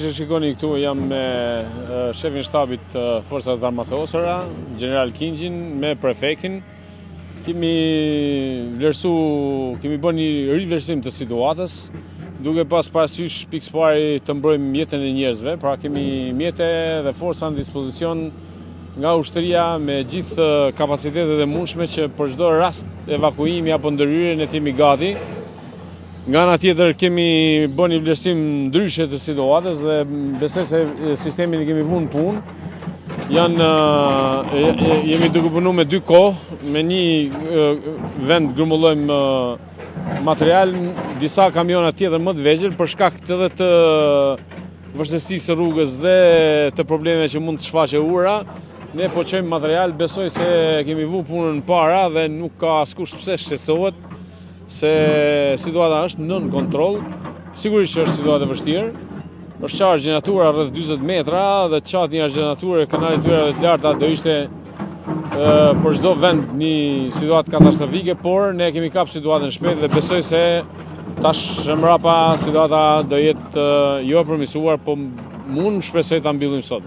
që shikoni këtu jam me shefin shtabit të Forcave Armatosura, General Kingjin, me prefektin. Kemi bërë një rivlerësim të situatës, duke pas parasysh pikës pari të mbrojmë jetën e njerëzve, pra kemi mjete dhe forca në dispozicion nga ushtëria me gjithë kapacitetet e mundshme që për çdo rast evakuimi apo ndërhyrje ne jemi gati. Nga ana tjetër kemi bërë një vlerësim ndryshe të situatës dhe besoj se sistemin e kemi vënë në punë. Jemi duke punu me dy kohë, me një vend grumullojmë material, disa kamiona tjetër më të vegjël për shkak edhe të vështirësisë së rrugës dhe të problemeve që mund të shfaqe ura. Ne po çojmë material, besoj se kemi vënë punën para dhe nuk ka askush pse shqetësohet, se situata është nën kontroll. Sigurisht që është situatë e vështirë. Është qarë gjenatura rreth 40 metra dhe qatë një gjenaturë e kanalit tyre të larta do ishte për çdo vend një situatë katastrofike, por ne kemi kap situatën shpejt dhe besoj se tash mbrapa situata do jetë jo e përmirësuar, po mund shpresoj ta mbyllim sot.